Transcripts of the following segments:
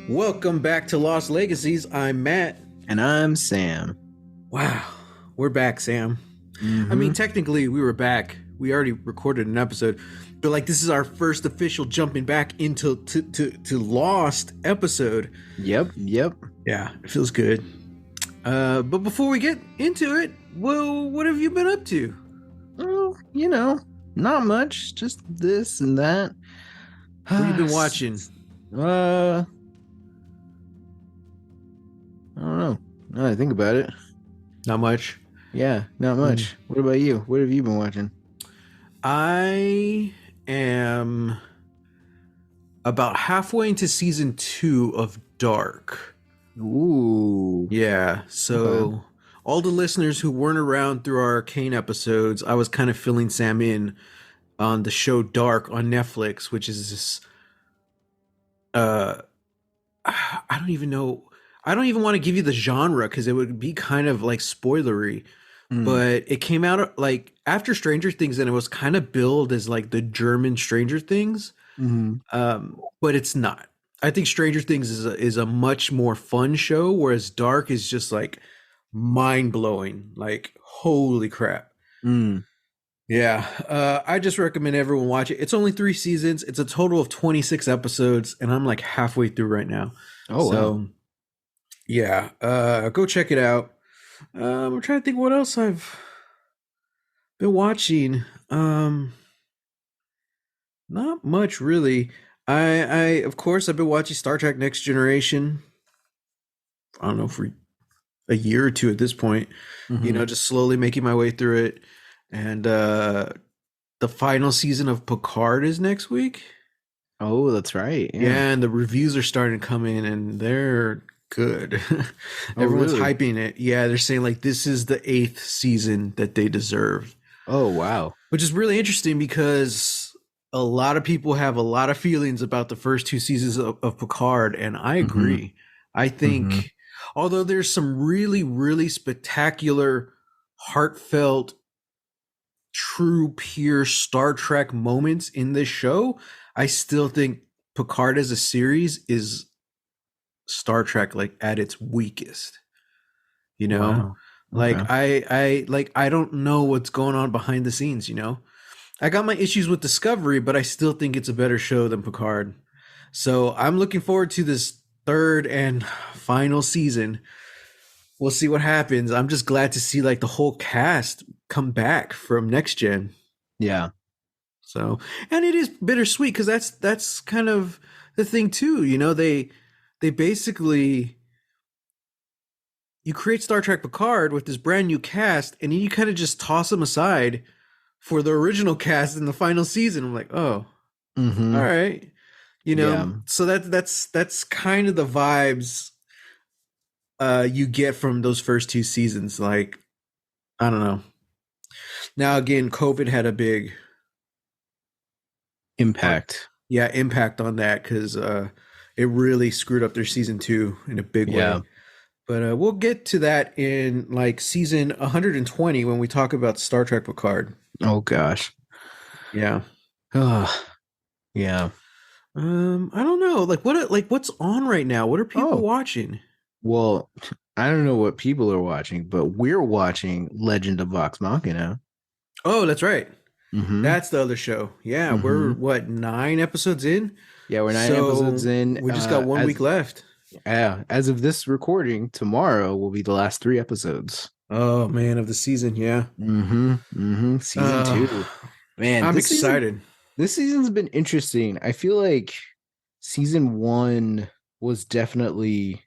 Welcome back to Lost Legacies. I'm Matt. And I'm Sam. Wow, we're back, Sam. I mean, Mm-hmm. technically, we were back. We already recorded an episode, but like this is our first official jumping back into to Lost episode. Yep. Yeah, it feels good. But before we get into it, well, what have you been up to? Well, not much. Just this and that. What have you been watching? I don't know. Now that I think about it. Not much. Yeah, not much. What about you? What have you been watching? I am about halfway into season 2 of Dark. Ooh. Yeah, so Okay. all the listeners who weren't around through our Arcane episodes, I was kind of filling Sam in on the show Dark on Netflix, which is this uh I don't even know. I don't even want to give you the genre because it would be kind of like spoilery, Mm. but it came out like after Stranger Things and it was kind of billed as like the German Stranger Things. Mm-hmm. But it's not. I think Stranger Things is a much more fun show, whereas Dark is just like mind blowing. Like holy crap! Mm. Yeah, I just recommend everyone watch it. It's only 3 seasons. It's a total of 26 episodes, and I'm like halfway through right now. Oh, So wow. yeah, go check it out. I'm trying to think what else I've been watching. Not much really. I of course I've been watching Star Trek Next Generation. I don't know for a year or two at this point. Mm-hmm. Just slowly making my way through it. And the final season of Picard is next week. Oh, that's right. Yeah. Yeah, and the reviews are starting to come in and they're good. Oh, Everyone's really? hyping it. Yeah, they're saying like this is the 8th season that they deserve, Oh, wow. which is really interesting because a lot of people have a lot of feelings about the first 2 seasons of Picard, and I Mm-hmm. agree. I Mm-hmm. think, although there's some really, really spectacular, heartfelt, true, pure Star Trek moments in this show, I still think Picard as a series is Star Trek like at its weakest. You know, Wow. like Okay. I don't know what's going on behind the scenes. I got my issues with Discovery, but I still think it's a better show than Picard. So I'm looking forward to this third and final season. We'll see what happens. I'm just glad to see like the whole cast come back from Next Gen. Yeah. So, and it is bittersweet because that's kind of the thing too. They basically you create Star Trek Picard with this brand new cast, and then you kind of just toss them aside for the original cast in the final season. I'm like, oh, all Mm-hmm. right, Yeah. So that's kind of the vibes you get from those first 2 seasons. Like, I don't know. Now again, COVID had a big Impact. impact on that because it really screwed up their season 2 in a big Yeah. way. But we'll get to that in like season 120 when we talk about Star Trek Picard. Oh, gosh. Yeah. Oh, yeah. I don't know. What's on right now? What are people Oh, watching? well, I don't know what people are watching, but we're watching Legend of Vox Machina. Oh, that's right. Mm-hmm. That's the other show. Yeah, we're Mm-hmm. what 9 episodes in. Yeah, we're 9 episodes So in. we just got one week left. As of this recording, tomorrow will be the last 3 episodes. Oh man, of the season. Yeah. Mm-hmm. Mm-hmm. Season Uh, 2. Man, I'm this season excited. this season's been interesting. I feel like season 1 was definitely,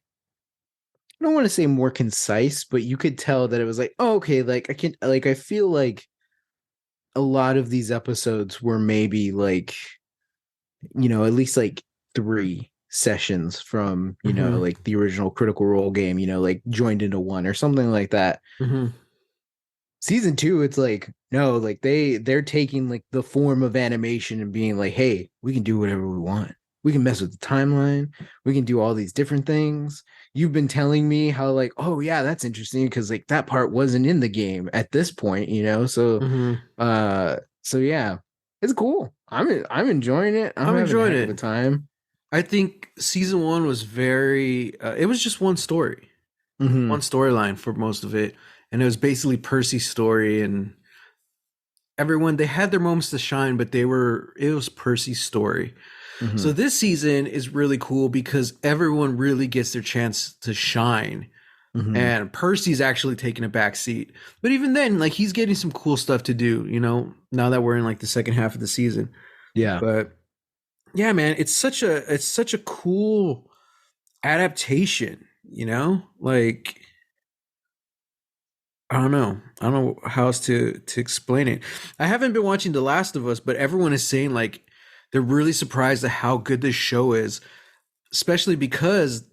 I don't want to say more concise, but you could tell that it was like, oh, okay, I feel like a lot of these episodes were maybe like, at least like 3 sessions from, Hmm. like the original Critical Role game, like joined into one or something like that. Hmm. Season 2, it's like, no, like they're taking like the form of animation and being like, hey, we can do whatever we want. We can mess with the timeline. We can do all these different things. You've been telling me how like, oh yeah, that's interesting because like that part wasn't in the game at this point, So Hmm. so yeah, it's cool. I'm enjoying it. I'm I'm having a enjoying heck of it. a time. I think season one was very. It was just one story, Mm-hmm. one storyline for most of it, and it was basically Percy's story, and everyone they had their moments to shine, but they were it was Percy's story. Mm-hmm. So this season is really cool because everyone really gets their chance to shine. Mm-hmm. And Percy's actually taking a back seat. But even then, like he's getting some cool stuff to do, now that we're in like the second half of the season. Yeah. But yeah, man, it's such a cool adaptation, Like I don't know how else to explain it. I haven't been watching The Last of Us, but everyone is saying like they're really surprised at how good this show is, especially because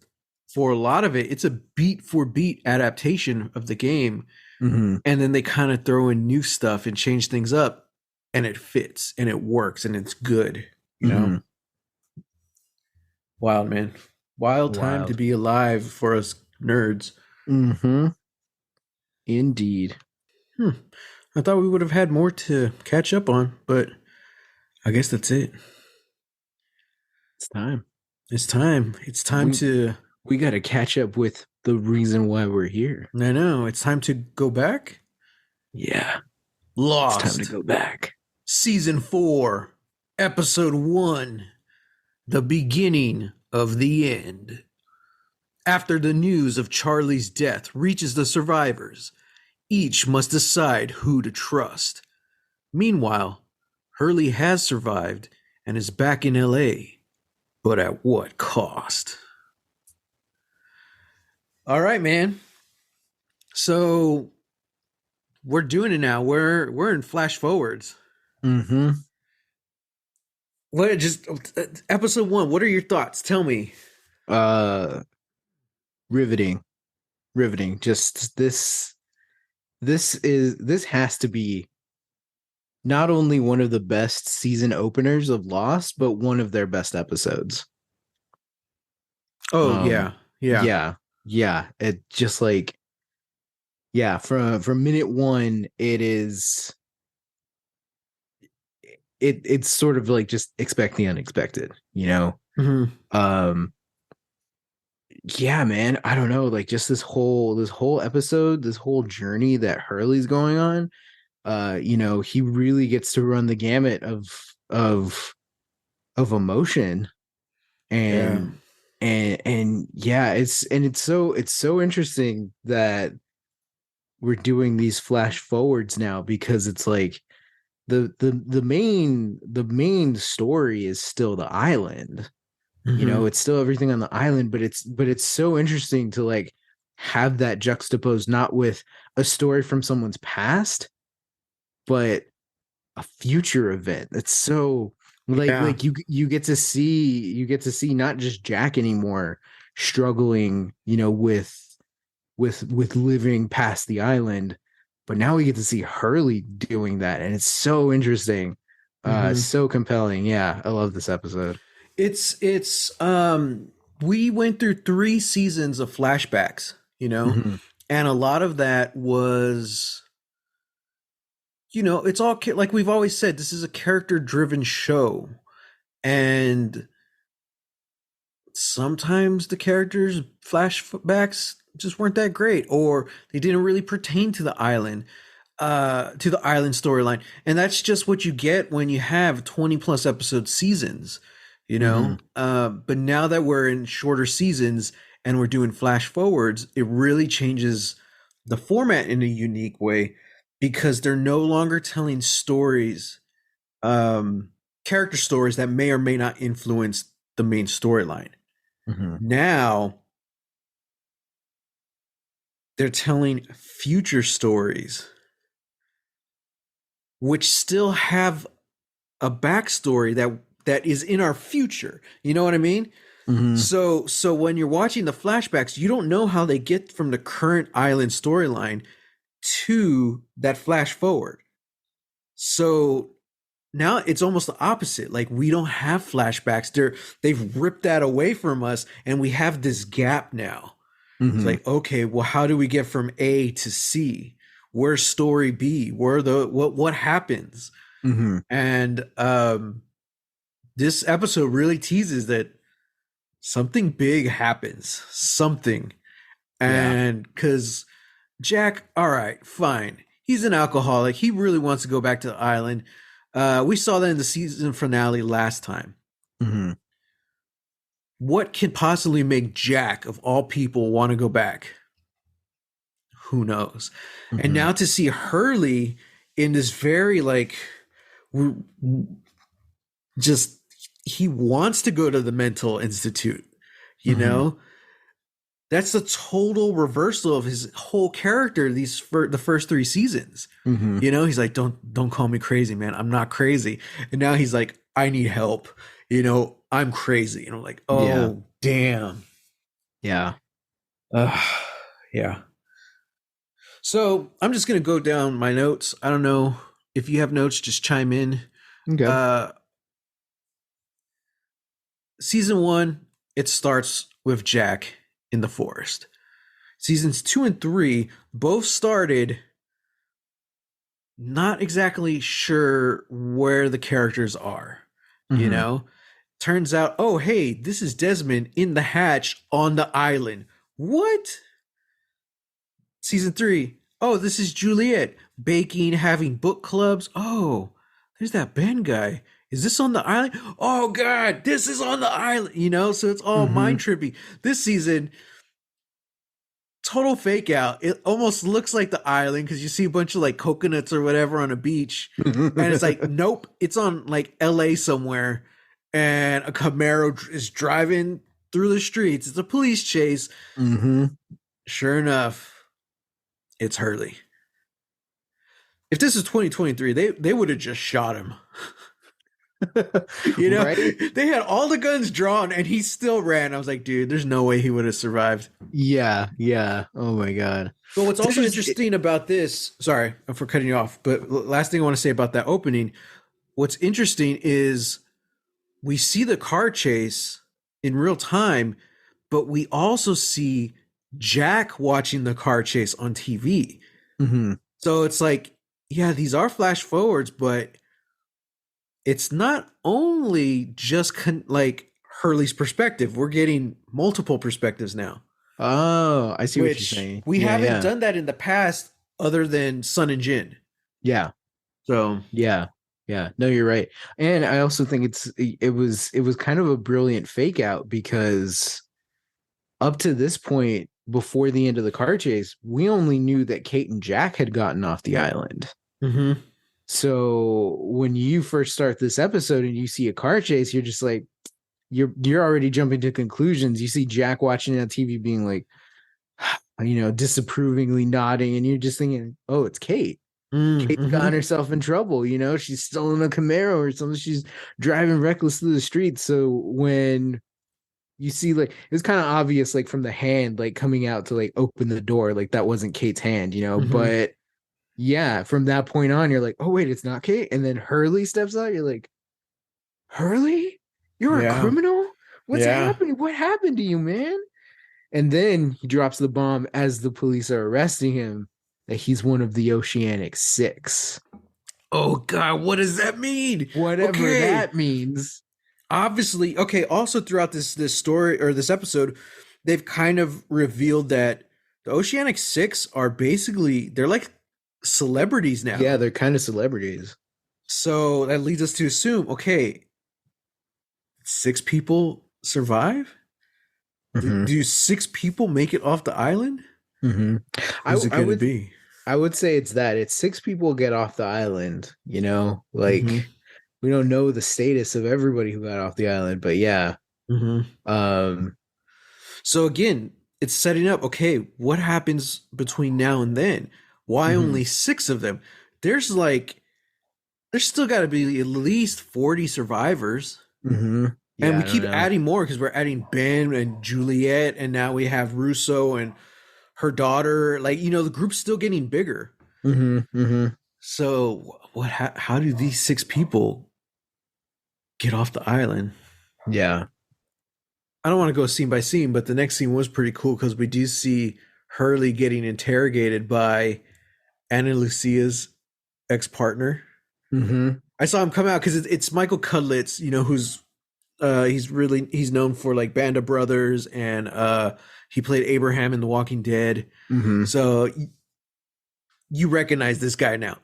for a lot of it, it's a beat for beat adaptation of the game. Mm-hmm. And then they kind of throw in new stuff and change things up, and it fits and it works and it's good, you know? Mm-hmm. Wild, man. Wild time to Wild. be alive for us nerds. Mm-hmm. Indeed. Hmm. I thought we would have had more to catch up on, but I guess that's it. It's time. It's time. It's time We to. we got to catch up with the reason why we're here. I know. It's time to go back. Yeah. It's time to Lost. go back. Season 4, Episode 1. The beginning of the end. After the news of Charlie's death reaches the survivors, each must decide who to trust. Meanwhile, Hurley has survived and is back in LA, but at what cost? All right, man. So we're doing it now. We're in flash forwards. Mm-hmm. What just episode 1, what are your thoughts? Tell me. Uh riveting. Riveting. Just this has to be not only one of the best season openers of Lost, but one of their best episodes. Oh, Um yeah. Yeah. yeah. Yeah. It just like yeah, from minute one, it's sort of like just expect the unexpected, you know? Mhm. Um yeah, man, I don't know, like just this whole episode, this whole journey that Hurley's going on, he really gets to run the gamut of of emotion Yeah. and and yeah, it's so interesting that we're doing these flash forwards now because it's like the main story is still the island. Mhm. It's still everything on the island, but it's so interesting to like have that juxtaposed not with a story from someone's past, but a future event. It's so Yeah. like you get to see not just Jack anymore struggling, with living past the island, but now we get to see Hurley doing that, and it's so interesting, Mhm. so compelling. Yeah, I love this episode. It's we went through 3 seasons of flashbacks, Mhm. and a lot of that was, it's all like we've always said, this is a character driven show, and sometimes the characters flashbacks just weren't that great, or they didn't really pertain to the island storyline, and that's just what you get when you have 20 plus episode seasons, Mhm. but now that we're in shorter seasons and we're doing flash forwards, it really changes the format in a unique way because they're no longer telling stories, um character stories that may or may not influence the main storyline. Mhm. Now they're telling future stories which still have a backstory that is in our future. You know what I mean? Mhm. So when you're watching the flashbacks, you don't know how they get from the current island storyline to that flash forward. So now it's almost the opposite. Like we don't have flashbacks. They've ripped that away from us, and we have this gap now. It's Mhm. like, okay, well, how do we get from A to C? Where's story B? What happens? Mhm. And this episode really teases that. something big happens. Something. Yeah. And because Jack, all right, fine. He's an alcoholic. He really wants to go back to the island. We saw that in the season finale last time. Hmm. What can possibly make Jack, of all people, want to go back? Who knows? And Hmm. now to see Hurley in this very like just he wants to go to the mental institute, you Hmm. know? That's a total reversal of his whole character the first 3 seasons. Hmm. You know, he's like, don't call me crazy, man. I'm not crazy. And now he's like, I need help. You know, I'm crazy. And I'm like, Yeah. oh damn. Yeah. Uh, yeah. So I'm just gonna go down my notes. I don't know if you have notes, just chime in. Okay. Uh Season 1, it starts with Jack in the forest. Seasons 2 and 3 both started not exactly sure where the characters are. You Hmm. know, turns out, oh, hey, this is Desmond in the hatch on the island. What? Season 3, oh, this is Juliet baking, having book clubs. Oh, there's that Ben guy. Is this on the island? Oh, God, this is on the island. You know, so it's all Hmm. mind trippy. This season, total fake out. It almost looks like the island because you see a bunch of like coconuts or whatever on a beach, and it's like, nope, it's on like LA somewhere, and a Camaro is driving through the streets. It's a police chase. Hmm. Sure enough, it's Hurley. If this is 2023, they would have just shot him. You know, Right? they had all the guns drawn and he still ran. I was like, dude, there's no way he would have survived. Yeah. Yeah. Oh my God. But what's also There's interesting about this, sorry for cutting you off, but last thing I want to say about that opening, what's interesting is we see the car chase in real time, but we also see Jack watching the car chase on TV. Mhm. So it's like, yeah, these are flash forwards, but it's not only just like Hurley's perspective. We're getting multiple perspectives now, Oh, I see what you're which saying. we Yeah, haven't yeah. done that in the past other than Sun and Jin. Yeah. So, Yeah. Yeah. No, you're right. And I also think it was kind of a brilliant fake out because up to this point, before the end of the car chase, we only knew that Kate and Jack had gotten off the island. mhm. So when you first start this episode and you see a car chase, you're just like you're already jumping to conclusions. You see Jack watching on TV being like, disapprovingly nodding, and you're just thinking, oh, it's Kate. Kate's gotten Mhm. herself in trouble. She's stolen a Camaro or something. She's driving reckless through the streets. So when you see, like, it was kind of obvious, like, from the hand, like, coming out to, like, open the door, like, that wasn't Kate's hand. Mhm. But yeah, from that point on, you're like, oh, wait, it's not Kate. And then Hurley steps out. You're like, Hurley, you're a Yeah. criminal? What's Yeah. happening? What happened to you, man? And then he drops the bomb as the police are arresting him that he's one of the Oceanic Six. Oh god, what does that mean? Whatever Okay. that means. Obviously, okay, also throughout this story or this episode, they've kind of revealed that the Oceanic 6 are basically they're like celebrities Yeah, now. they're kind of celebrities. So that leads us to assume, okay, 6 people survive? Hmm. Do 6 people make it off the island? Hmm. I, Who's it I going to would be? I would say it's that it's six people get off the island. Mhm. Like we don't know the status of everybody who got off the island, but yeah. Mhm. Um, So again, it's setting up, okay, what happens between now and then? Why mhm. only 6 of them? There's like there's still got to be at least 40 survivors. And Yeah, we I don't keep know. adding more because we're adding Ben and Juliet, and now we have Russo and her daughter. Like, the group's still getting bigger. Hmm. So, how do these 6 people get off the island? Yeah. I don't want to go scene by scene, but the next scene was pretty cool because we do see Hurley getting interrogated by Anna Lucia's ex partner. Hmm. I saw him come out because it's Michael Cudlitz, who's He's known for like Band of Brothers, and he played Abraham in The Walking Dead. Mm-hmm. So you recognize this guy now.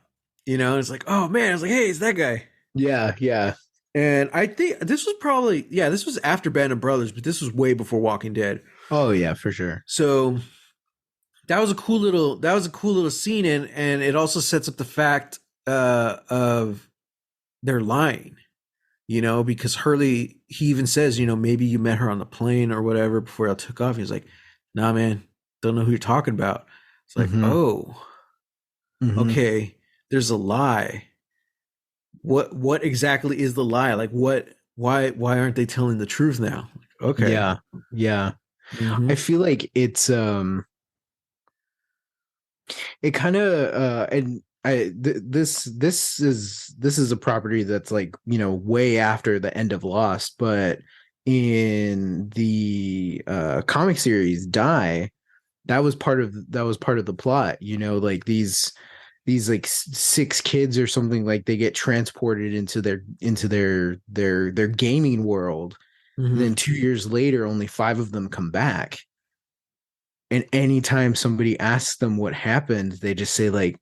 It's like, oh man, I was like, hey, it's that guy. Yeah, yeah. And I think this was probably, yeah, this was after Band of Brothers, but this was way before Walking Dead. Oh yeah, for sure. So that was a cool little scene, and it also sets up the fact of they're lying, because Hurley, he even says, maybe you met her on the plane or whatever before I took off. He's like, nah, man, don't know who you're talking about. It's like, Mm-hmm. oh, Mm-hmm. okay, there's a lie. What exactly is the lie? Like, why aren't they telling the truth now? Okay. Yeah, yeah. Mm-hmm. I feel like it kind of and this is a property that's like, way after the end of Lost, but in the comic series Die, that was part of the plot, like these like six kids or something, like they get transported into their gaming world. Mm-hmm. Then 2 years later, only five of them come back. And anytime somebody asks them what happened, they just say like,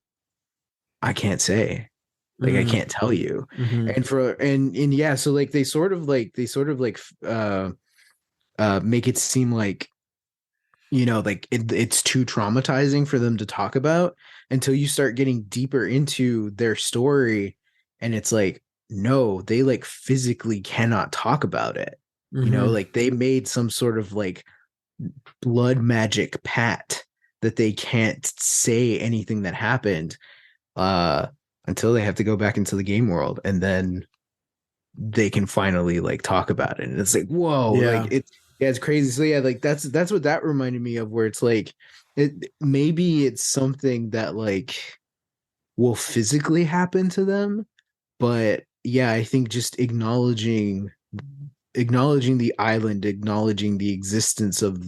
I can't say. Like I can't tell you. Mm-hmm. And yeah, so like they sort of like make it seem like, like it's too traumatizing for them to talk about until you start getting deeper into their story, and it's like, no, they like physically cannot talk about it. Mm-hmm. Like they made some sort of like blood magic pact that they can't say anything that happened uh until they have to go back into the game world, and then they can finally like talk about it. And it's like, whoa, like Yeah. yeah, it's crazy. So yeah, like that's what that reminded me of, where it's like maybe it's something that like will physically happen to them. But yeah, I think just acknowledging the island, acknowledging the existence of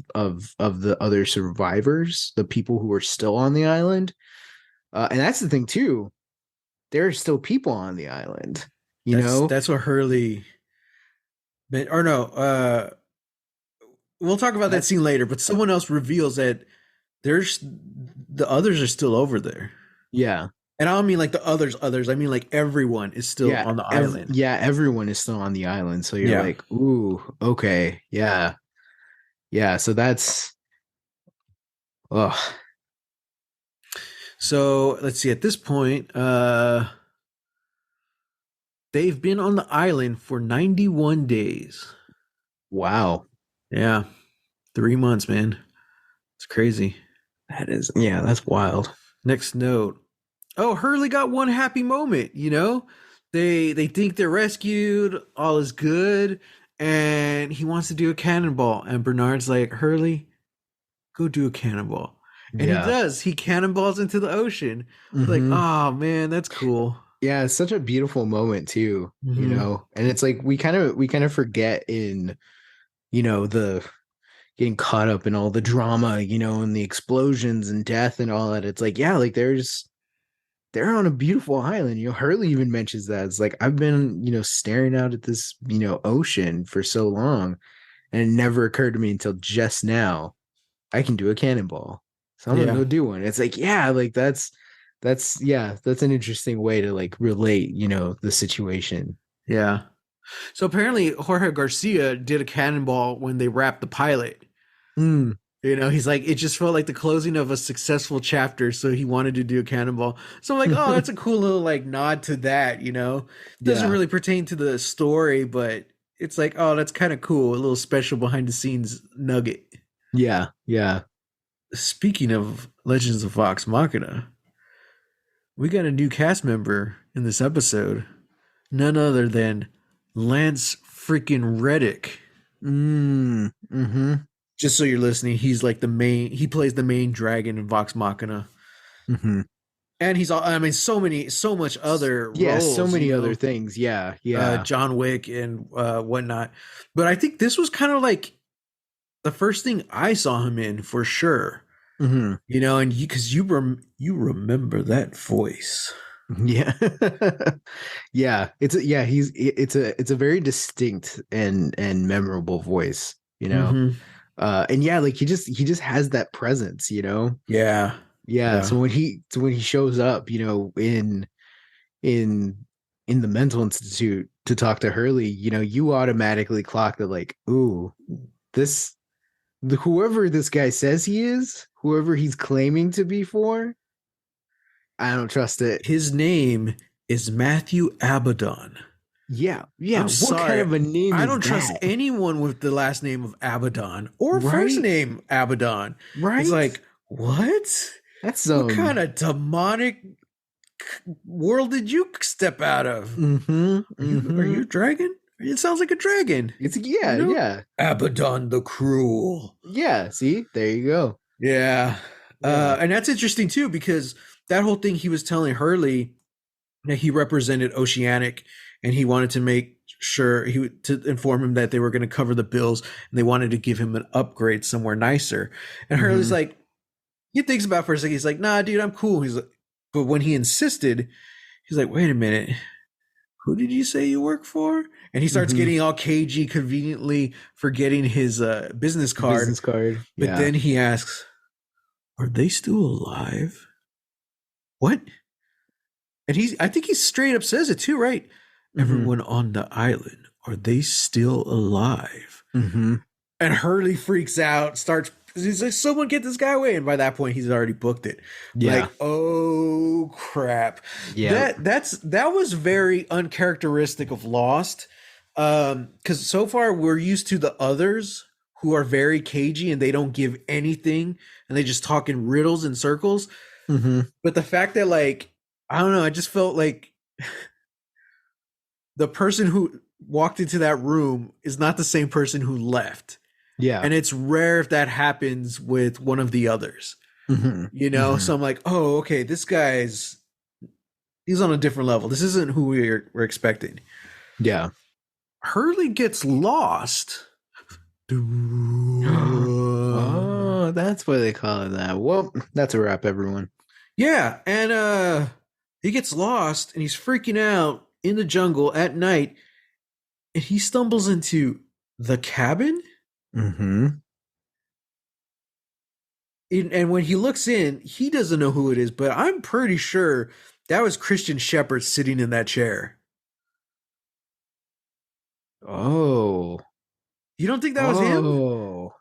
the other survivors, the people who are still on the island. And that's the thing too. There are still people on the island, you That's know? that's what Hurley meant. Or no, we'll talk about that That scene later, but someone else reveals that there's the others are still over there. yeah. And I don't mean like the others. I mean like everyone is still Yeah, on the island. yeah, everyone is still on the island. So you're Yeah. like, ooh, okay, yeah. Yeah, so that's oh So let's see. At this point, they've been on the island for 91 days. wow. Yeah, 3 months, man. It's crazy. That is, yeah, that's wild. Next note. Oh, Hurley got one happy moment. They think they're rescued. All is good, and he wants to do a cannonball. And Bernard's like, Hurley, go do a cannonball. And he Yeah. does. He cannonballs into the ocean. Like, Hmm. oh man, that's cool. Yeah, it's such a beautiful moment too, Mm-hmm. And it's like we kind of forget in, the getting caught up in all the drama, and the explosions and death and all that. It's like, yeah, like they're on a beautiful island. Hurley even mentions that. It's like, I've been, staring out at this, ocean for so long, and it never occurred to me until just now I can do a cannonball. So I'm gonna Yeah, go do one. It's like, yeah, like that's an interesting way to like relate, the situation. yeah. So apparently, Jorge Garcia did a cannonball when they wrapped the pilot. Mm, He's like, it just felt like the closing of a successful chapter, so he wanted to do a cannonball. So I'm like, oh, that's a cool little like nod to that. Doesn't yeah, really pertain to the story, but it's like, oh, that's kind of cool, a little special behind the scenes nugget. yeah, yeah. Speaking of Legends of Vox Machina, we got a new cast member in this episode, none other than Lance freaking Reddick. Mm-hmm. Just so you're listening, he's like he plays the main dragon in Vox Machina. Mm-hmm. And he's all, I mean, so much other Yeah, so roles, many other things. Yeah, yeah. John Wick and whatnot. But I think this was kind of like the first thing I saw him in for sure. Mm-hmm. And because you remember that voice. Yeah. Yeah. It's a very distinct and memorable voice, you know. Mm-hmm. And yeah, like he just has that presence, you know. Yeah. Yeah, Yeah. so when he shows up, you know, in in the mental institute to talk to Hurley, you know, you automatically clock that like, ooh, this whoever this guy says he is, whoever he's claiming to be for, I don't trust it. His name is Matthew Abaddon. Yeah, yeah. I'm What kind sorry. of a name I is don't trust that? anyone with the last name of Abaddon or first Right? name Abaddon. It's Right? like, what? That's What kind some of demonic world did you step out of? mm-hmm. Are Mm-hmm. you a dragon? It sounds like a dragon. It's You yeah, know? yeah. Abaddon the Cruel. Yeah. See, there you go. Yeah. Yeah. And that's interesting too, because that whole thing he was telling Hurley that he represented Oceanic and he wanted to make sure to inform him that they were going to cover the bills and they wanted to give him an upgrade somewhere nicer. And Hurley's Mm-hmm. like, he thinks about it for a second. He's like, nah, dude, I'm cool. He's like, but when he insisted, he's like, wait a minute. Who did you say you work for? And he starts Mm-hmm. getting all cagey, conveniently forgetting his business card. Business card. But Yeah. then he asks, are they still alive? What? And I think he straight up says it too, right? Mm-hmm. Everyone on the island, are they still alive? Mm-hmm. And Hurley freaks out, starts, he's like, someone get this guy away. And by that point, he's already booked it. Yeah. Like, oh crap. Yeah. That was very uncharacteristic of Lost. Because so far we're used to the others who are very cagey and they don't give anything and they just talk in riddles and circles. Mm-hmm. But the fact that, like, I don't know, I just felt like the person who walked into that room is not the same person who left. Yeah. And it's rare if that happens with one of the others, Mm-hmm. you know? Mm-hmm. So I'm like, oh, okay, he's on a different level. This isn't who we're expecting. Yeah. Hurley gets lost. Oh, that's why they call it that. Well, that's a wrap, everyone. Yeah, and he gets lost and he's freaking out in the jungle at night and he stumbles into the cabin. Mm-hmm. And when he looks in, he doesn't know who it is, but I'm pretty sure that was Christian Shepard sitting in that chair. Oh. You don't think that was him? Oh.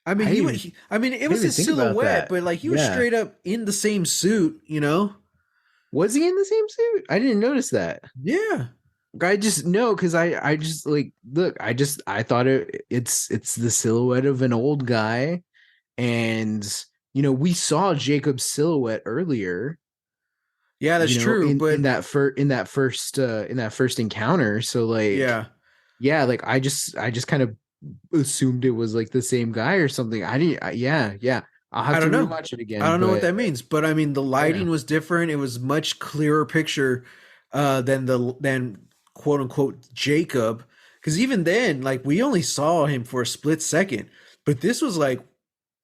I mean, I didn't even, I mean, it I didn't was even his think about silhouette, that. but like he was Yeah. straight up in the same suit, you know? Was he in the same suit? I didn't notice that. Yeah. I just no, because I just like look, I thought it's the silhouette of an old guy, and you know we saw Jacob's silhouette earlier, Yeah, that's you know true, in but in that first encounter. So like yeah. yeah, like I just kind of assumed it was like the same guy or something. I didn't. Yeah, yeah. I'll have I to don't know. rewatch it I again, don't know what but that means, but I mean the yeah, lighting was different. It was much clearer picture than quote unquote Jacob. Because even then, like we only saw him for a split second, but this was like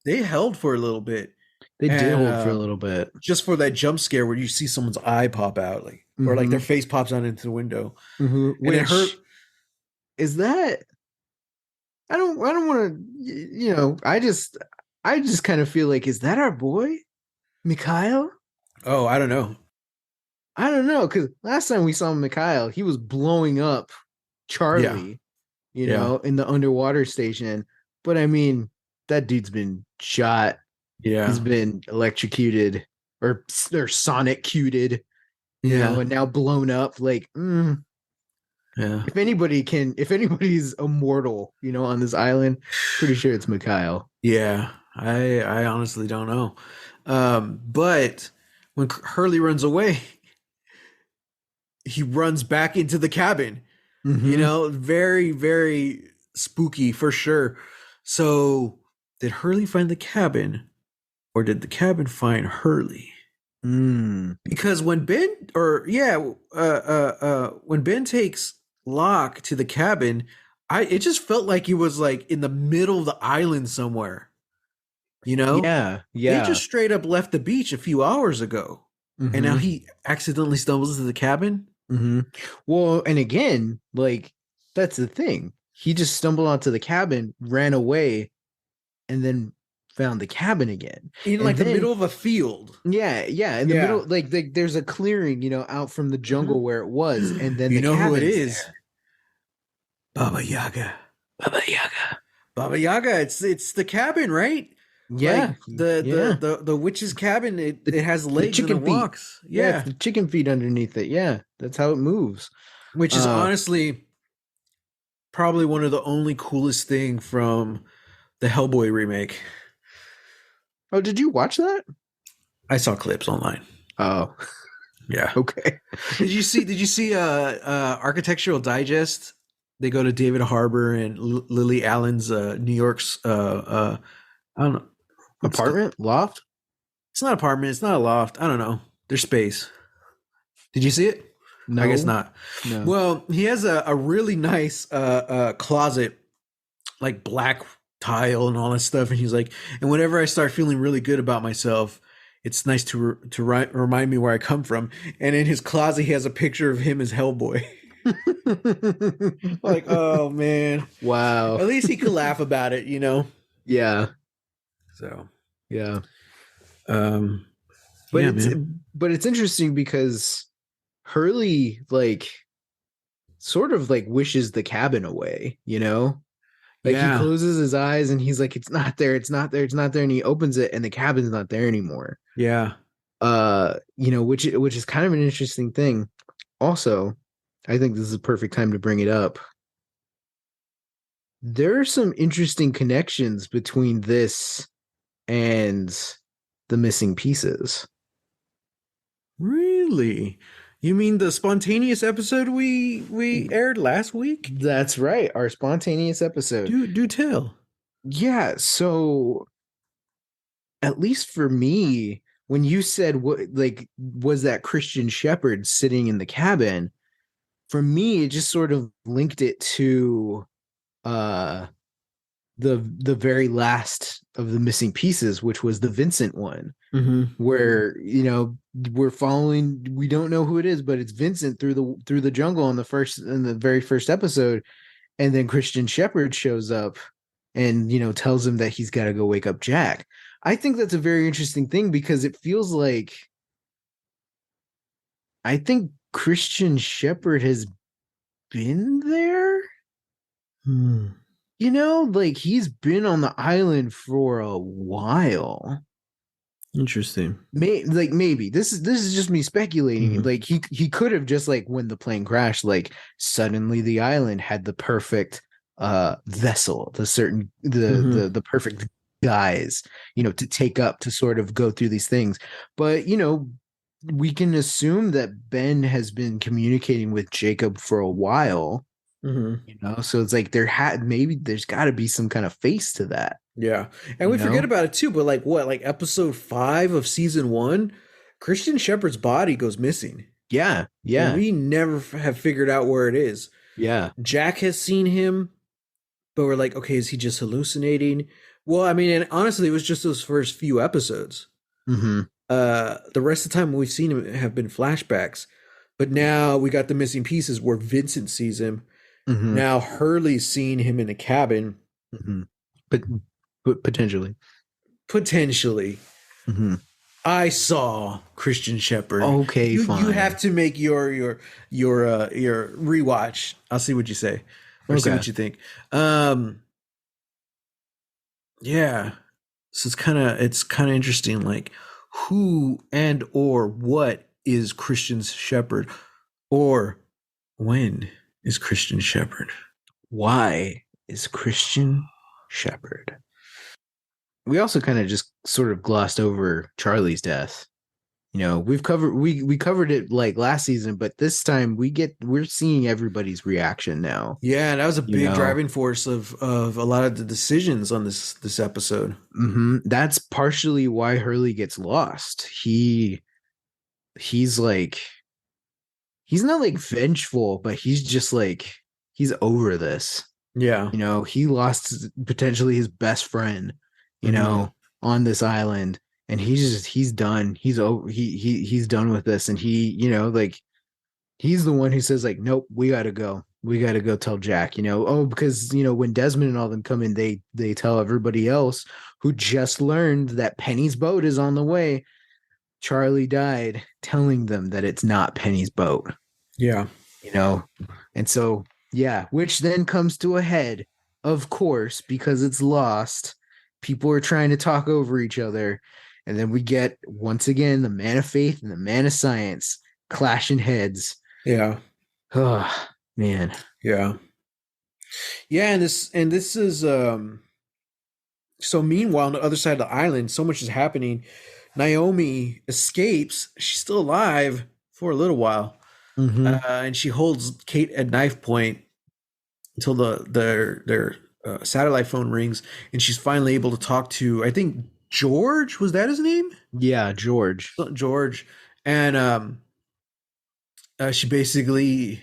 they held for a little bit, they did and hold for a little bit. just for that jump scare where you see someone's eye pop out, like or like Mm-hmm, their face pops out into the window, mm-hmm. and it hurt. Which is that I don't want to you know I just kind of feel like is that our boy Mikhail? Oh, I don't know. I don't know because last time we saw Mikhail, he was blowing up Yeah, Charlie, you yeah, know, in the underwater station. But I mean, that dude's been shot. He's yeah, been electrocuted or sonic cuted, you know, yeah, and now blown up. Like, yeah. if anybody's immortal, you know, on this island, pretty sure it's Mikhail. Yeah, I honestly don't know. But when Hurley runs away, he runs back into the cabin. You Mm-hmm. know, very very spooky for sure. So, did Hurley find the cabin, or did the cabin find Hurley? Mm. Because when Ben, or yeah, when Ben takes Locke to the cabin, it just felt like he was like in the middle of the island somewhere. You know, Yeah, they yeah. just straight up left the beach a few hours ago. and now Mm-hmm. he accidentally stumbles into the cabin. Mm-hmm. Well, and again, like that's the thing. He just stumbled onto the cabin, ran away, and then found the cabin again. In And like the then middle of a field. yeah, in the Yeah. middle, like there's a clearing, out from the jungle where it was, and then You the know who it cabin's is? there. Baba Yaga. Baba Yaga. Baba Yaga. It's the cabin, right? Yeah, Like the yeah. the witch's cabin. The It has the legs and it chicken feet. walks. Yeah, it's Yeah, the chicken feet underneath it. Yeah, that's how it moves. which is Uh honestly probably one of the only coolest thing from the Hellboy remake. oh, did you watch that? I saw clips online. Oh, Yeah. okay. Did you see Architectural Digest? They go to David Harbor and Lily Allen's New York's I don't know. What's the Apartment? Loft? It's not apartment, it's not a loft. I don't know. There's space. Did you see it? I guess No. not. No. Well, he has a really nice closet, like black tile and all that stuff. And he's like, and whenever I start feeling really good about myself, it's nice remind me where I come from. And in his closet, he has a picture of him as Hellboy. Like, oh man, Wow. at least he could laugh about it, you know. Yeah. So, Yeah. um, But yeah, it's man. but it's interesting because Hurley like sort of like wishes the cabin away. Like he Yeah, closes his eyes and he's like, it's not there, it's not there, it's not there, and he opens it and the cabin's not there anymore. yeah. Which is kind of an interesting thing. Also, I think this is a perfect time to bring it up. There are some interesting connections between this and the missing pieces. Really? You mean the spontaneous episode we aired last week? That's right, our spontaneous episode. Do tell. Yeah, so at least for me, when you said what like was that Christian Shepherd sitting in the cabin, for me it just sort of linked it to uh the very last of the missing pieces, which was the Vincent one, Mm-hmm. where we don't know who it is, but it's Vincent through the jungle in the very first episode, and then Christian Shepherd shows up and tells him that he's got to go wake up Jack. I think that's a very interesting thing because it feels like I think Christian Shepherd has been there. Hmm. Like he's been on the island for a while. Interesting. Maybe this is just me speculating. Mm-hmm. Like he could have just like when the plane crashed, like suddenly the island had the perfect vessel, Mm-hmm. the perfect guys, to take up to sort of go through these things. But we can assume that Ben has been communicating with Jacob for a while, Mm-hmm. so it's like maybe there's got to be some kind of face to that, Yeah. And you we forget know? about it too, but like what, like episode 5 of season 1, Christian Shepherd's body goes missing. Yeah, And yeah, we never have figured out where it is. yeah. Jack has seen him, but we're like, okay, is he just hallucinating? Well, I mean, and honestly, it was just those first few episodes. Mm-hmm. The rest of the time we've seen him have been flashbacks. But now we got the missing pieces where Vincent sees him. Mm-hmm. Now Hurley's seen him in a cabin. Mm-hmm. But potentially. Potentially. Mm-hmm. I saw Christian Shepherd. Okay, You fine. have to make your rewatch. I'll see what you say. Or see Okay. what you think. Yeah. So it's kind of interesting, like who and or what is Christian Shepherd, or when is Christian Shepherd? Why is Christian Shepherd? We also kind of just sort of glossed over Charlie's death. We covered it like last season, but this time we're seeing everybody's reaction now. Yeah, that was a You big know, driving force of a lot of the decisions on this episode. That's partially why Hurley gets lost. He's like he's not like vengeful, but he's just like he's over this. Yeah. He lost potentially his best friend, Mhm. on this island, and he's done. He's over. He's done with this, and like he's the one who says like, nope, we got to go. We got to go tell Jack. Because when Desmond and all them come in, they tell everybody else who just learned that Penny's boat is on the way. Charlie died, telling them that it's not Penny's boat. Yeah. you know and so, yeah, which then comes to a head, of course, because it's lost. People are trying to talk over each other, and then we get once again the man of faith and the man of science clashing heads. Yeah. Oh man. Yeah. Yeah, and this is so meanwhile on the other side of the island, so much is happening. Naomi escapes. She's still alive for a little while. Mm-hmm. And she holds Kate at knife point until their satellite phone rings, and she's finally able to talk to, I think, George. Was that his name? Yeah, George. George. And she basically,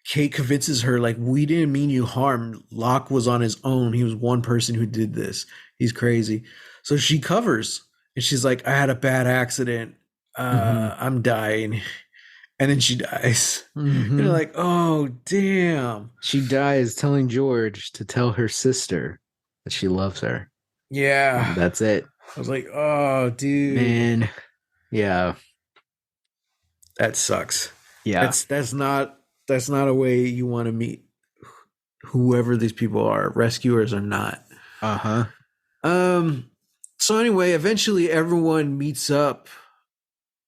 Kate convinces her, like, we didn't mean you harm. Locke was on his own. He was one person who did this. He's crazy. So she covers, and she's like, I had a bad accident. I'm dying. And then she dies. Mm-hmm. You're like, oh, damn. She dies telling George to tell her sister that she loves her. Yeah. And that's it. I was like, oh, dude. Man. Yeah. That sucks. Yeah. That's not a way you want to meet whoever these people are, rescuers or not. Uh-huh. So anyway, eventually everyone meets up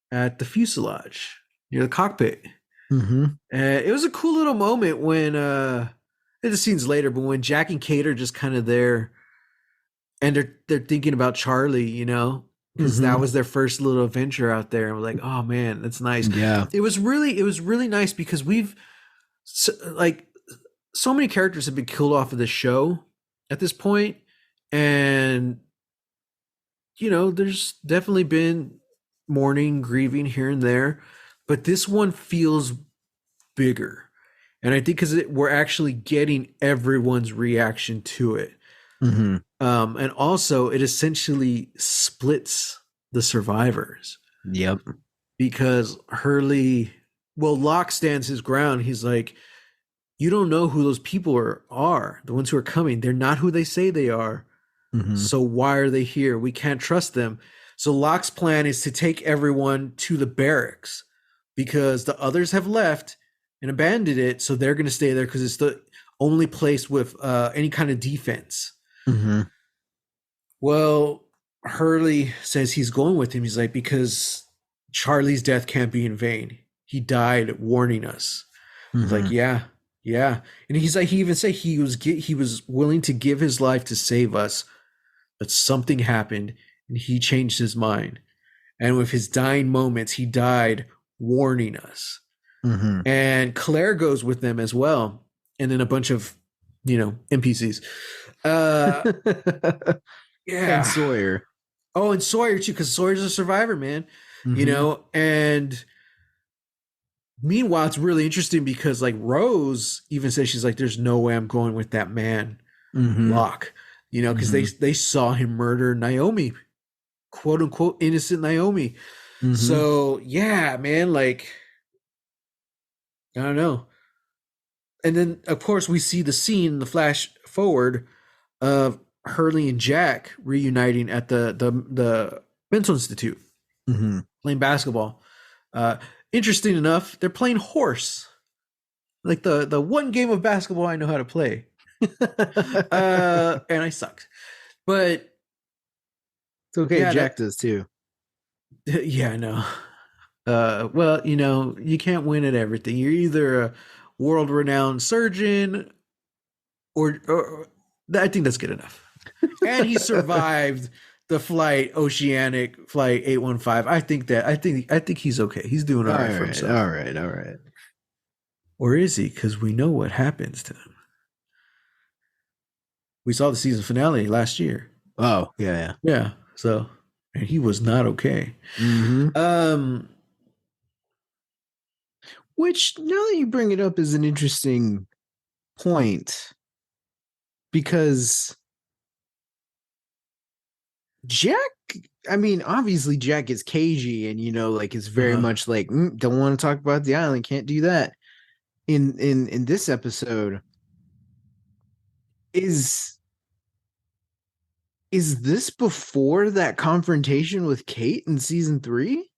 at the fuselage near the cockpit. Mm-hmm. It was a cool little moment when the scenes later, but when Jack and Kate are just kind of there, and they're thinking about Charlie, because that was their first little adventure out there, and we're like, oh man, that's nice. Yeah. It was really nice because we've so many characters have been killed off of this show at this point, and there's definitely been mourning, grieving here and there, but this one feels bigger. And I think because we're actually getting everyone's reaction to it. Mm-hmm. And also, it essentially splits the survivors. Yep. Because Hurley, Locke stands his ground. He's like, you don't know who those people are, the ones who are coming. They're not who they say they are. Mm-hmm. So why are they here? We can't trust them. So Locke's plan is to take everyone to the barracks because the others have left and abandoned it. So they're going to stay there because it's the only place with any kind of defense. Mm-hmm. Well, Hurley says he's going with him. He's like, because Charlie's death can't be in vain. He died warning us. Mm-hmm. He's like, yeah. And he's like, he even said he was willing to give his life to save us, but something happened and he changed his mind. And with his dying moments, he died warning us. Mm-hmm. And Claire goes with them as well. And then a bunch of, NPCs. Yeah. And Sawyer. Oh, and Sawyer too, because Sawyer's a survivor, man. Mm-hmm. And meanwhile, it's really interesting because like Rose even says, she's like, there's no way I'm going with that man, Locke. Because they saw him murder Naomi, quote unquote innocent Naomi. Mm-hmm. So yeah, man, like I don't know. And then of course we see the scene, the flash forward of Hurley and Jack reuniting at the mental institute, playing basketball. Interesting enough, they're playing horse, like the one game of basketball I know how to play. And I sucked, but it's okay. Yeah, Jack does too. Yeah, I know. Well, you can't win at everything. You're either a world-renowned surgeon, or I think that's good enough. And he survived the Oceanic Flight 815. I think he's okay. He's doing all right for himself. All right. Or is he? Because we know what happens to him. We saw the season finale last year. Oh, yeah. Yeah. So, and he was not okay. Mm-hmm. Which, now that you bring it up, is an interesting point, because Jack I mean, obviously Jack is cagey and like is very Uh-huh. much like don't want to talk about the island, can't do that. In this episode, is is this before that confrontation with Kate in season 3?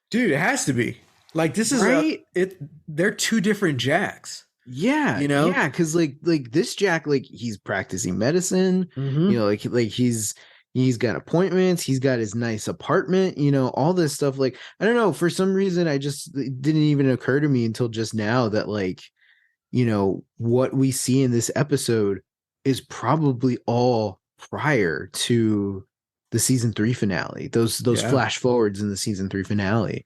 Dude, it has to be. Like this is a Right? it they're two different Jacks, Yeah, you know? yeah, because like this Jack, like he's practicing medicine, Mhm. like he's got appointments, he's got his nice apartment, all this stuff. Like I don't know, for some reason, it didn't even occur to me until just now that like what we see in this episode is probably all prior to the season 3 finale. Those Yeah. flash forwards in the season 3 finale.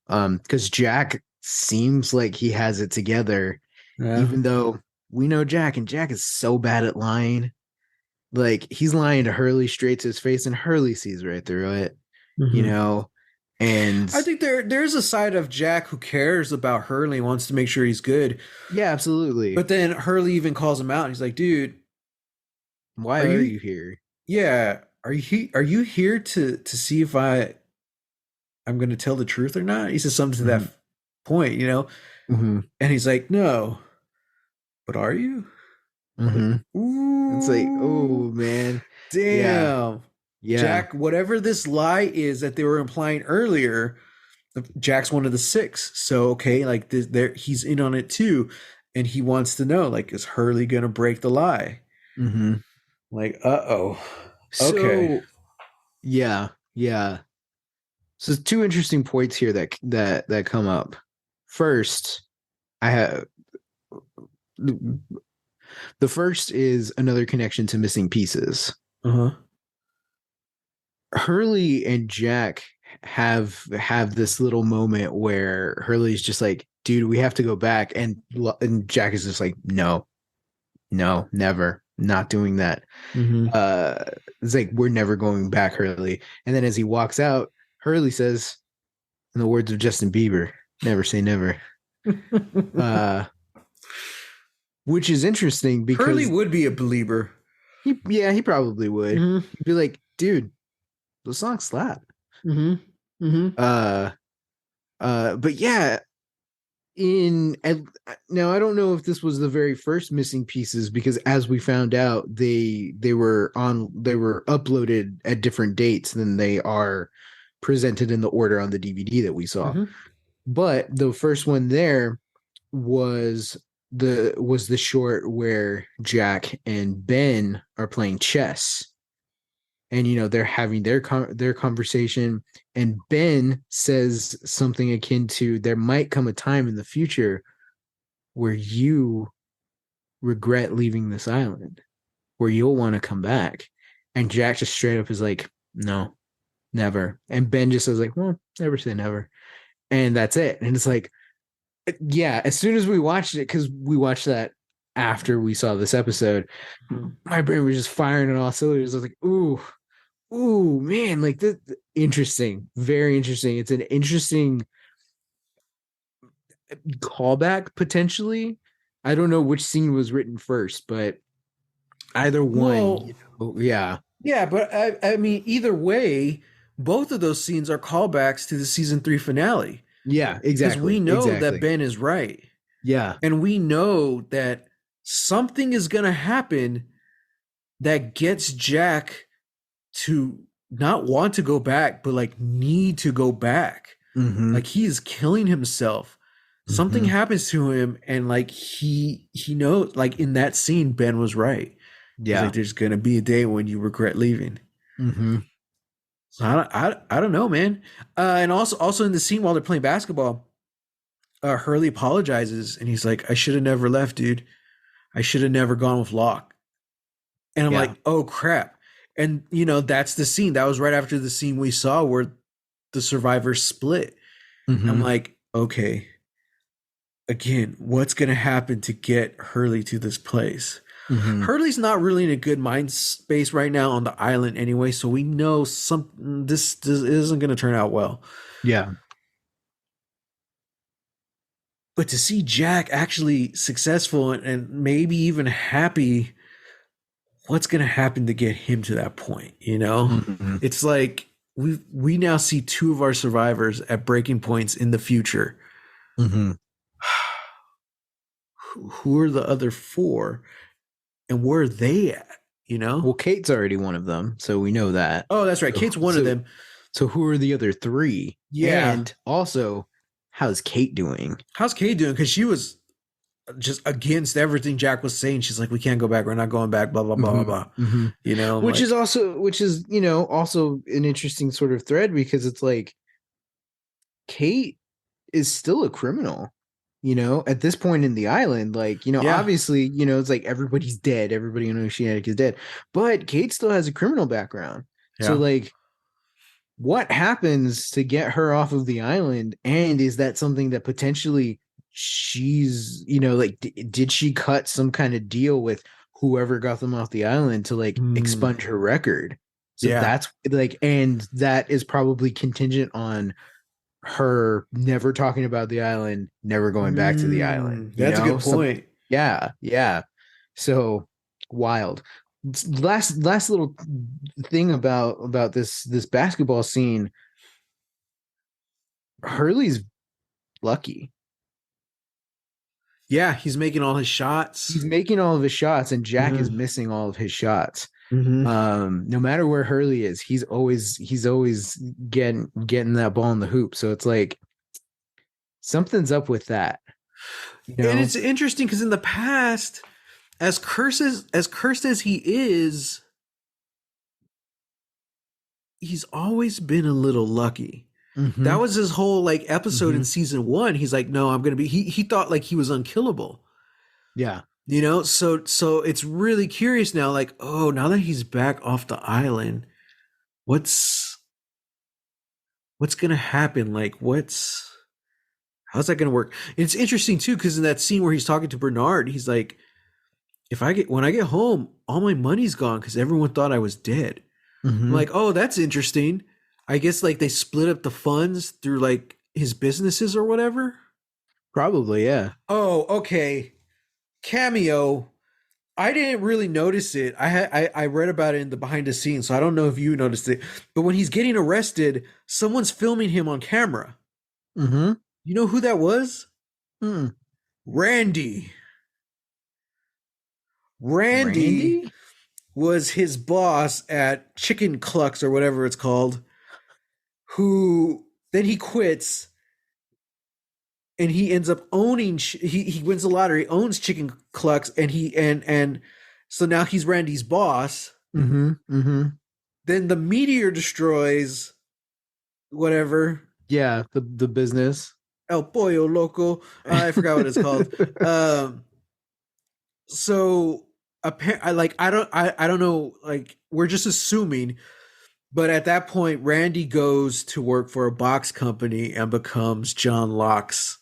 Because Jack seems like he has it together, Yeah. even though we know Jack, and Jack is so bad at lying. Like he's lying to Hurley straight to his face, and Hurley sees right through it, you Mhm. know. And I think there's a side of Jack who cares about Hurley, wants to make sure he's good. yeah, absolutely. But then Hurley even calls him out. He's like, "Dude, Why are are you you here? yeah, are you here to see if I'm going to tell the truth or not?" He says something to that Mm-hmm. point, you know? Mm-hmm. And he's like, "No, but are you?" I'm like, Mm-hmm. It's like, "Ooh, oh man, yeah, damn." yeah. Jack, whatever this lie is that they were implying earlier, Jack's one of the six. So okay, like there he's in on it too, and he wants to know, like, is Hurley gonna break the lie? Mm-hmm. Like, uh-oh. Okay. So yeah, yeah. So two interesting points here that come up. First, I have the first is another connection to missing pieces. Uh-huh. Hurley and Jack have this little moment where Hurley's just like, dude, we have to go back, and Jack is just like, no, no, never, not doing that. Mm-hmm. Uh, it's like we're never going back, Hurley. And then as he walks out, Hurley says, in the words of Justin Bieber, never say never. Uh, which is interesting Hurley because would be a believer. he probably would. Mm-hmm. He'd be like, dude, those songs slap. Mm-hmm. Mm-hmm. Uh, but yeah, in now I don't know if this was the very first missing pieces because as we found out, they were uploaded at different dates than they are presented in the order on the DVD that we saw. Mm-hmm. But the first one there was the short where Jack and Ben are playing chess, and they're having their conversation, and Ben says something akin to, there might come a time in the future where you regret leaving this island, where you'll want to come back. And Jack just straight up is like, no, never. And Ben just says like, well, never say never. And that's it. And it's like, yeah, as soon as we watched it, because we watched that after we saw this episode, my brain was just firing on all cylinders. I was like, ooh, man, like this, interesting, very interesting. It's an interesting callback potentially. I don't know which scene was written first, but either one, Well, yeah, yeah, but I mean, either way, both of those scenes are callbacks to the season 3 finale yeah, because we exactly, know that exactly, Ben is right. yeah, And we know that something is going to happen that gets Jack to not want to go back, but like need to go back. mm-hmm, Like he is killing himself. Something mm-hmm, happens to him, and like he knows. Like in that scene, Ben was right. He's like, yeah, "There's gonna be a day when you regret leaving." mm-hmm, So I don't know, man. And also in the scene while they're playing basketball, Hurley apologizes, and he's like, "I should have never left, dude. I should have never gone with Locke." And I'm yeah, like, "Oh crap!" And that's the scene. That was right after the scene we saw where the survivors split. I'm mm-hmm, like, okay, again, what's going to happen to get Hurley to this place? mm-hmm, Hurley's not really in a good mind space right now on the island anyway, so we know this isn't going to turn out well. yeah, But to see Jack actually successful and maybe even happy, what's going to happen to get him to that point? mm-hmm, It's like we now see two of our survivors at breaking points in the future. Mm-hmm. Who are the other four, and where are they at? You know? Well, Kate's already one of them, so we know that. Oh, that's right. So, Kate's one of so, them. so who are the other three? Yeah. And also, how's Kate doing? How's Kate doing? Because she was just against everything Jack was saying. She's like, we can't go back. We're not going back. Blah blah blah blah Mm-hmm. blah. Mm-hmm. You know, I'm Which is like, also, also an interesting sort of thread because it's like Kate is still a criminal. At this point in the island, like, yeah, obviously, it's like everybody's dead. Everybody in Oceanic is dead. But Kate still has a criminal background. So, yeah. like, what happens to get her off of the island? And is that something that potentially she's, like, did she cut some kind of deal with whoever got them off the island to, like, Mm, expunge her record? So yeah. that's like, and that is probably contingent on her never talking about the island, never going back to the island, That's a good point. yeah, yeah. So wild. Last little thing about this basketball scene. Hurley's lucky. Yeah, he's making all his shots. He's making all of his shots, and Jack is Mm-hmm. missing all of his shots. Mm-hmm. No matter where Hurley is, he's always getting that ball in the hoop. So it's like something's up with that, you And know? it's interesting because in the past, as cursed as he is, he's always been a little lucky. Mm-hmm. That was his whole like episode Mm-hmm. in season one. He's like, no, I'm gonna be. He thought like he was unkillable. Yeah. You know, so it's really curious now. Like, oh, now that he's back off the island, what's what's gonna happen? Like, how's that gonna work? And it's interesting too because in that scene where he's talking to Bernard, he's like, if I get when I get home, all my money's gone because everyone thought I was dead. I'm Mm-hmm. like, oh, that's interesting. I guess like they split up the funds through like his businesses or whatever. Probably, yeah. Oh, okay. Cameo. I didn't really notice it. I read about it in the behind the scenes, so I don't know if you noticed it. But when he's getting arrested, someone's filming him on camera. Mm-hmm. You know who that was? Mm. Randy. Randy Randy? was his boss at Chicken Clucks or whatever it's called, who then he quits and he ends up owning he wins the lottery, owns Chicken Clucks, and and so now he's Randy's boss. Mm-hmm. Mm-hmm. Then the meteor destroys whatever Yeah, the business. El Pollo Loco. I forgot what it's called. Um, so I don't know. Like we're just assuming, but at that point, Randy goes to work for a box company and becomes John Locke's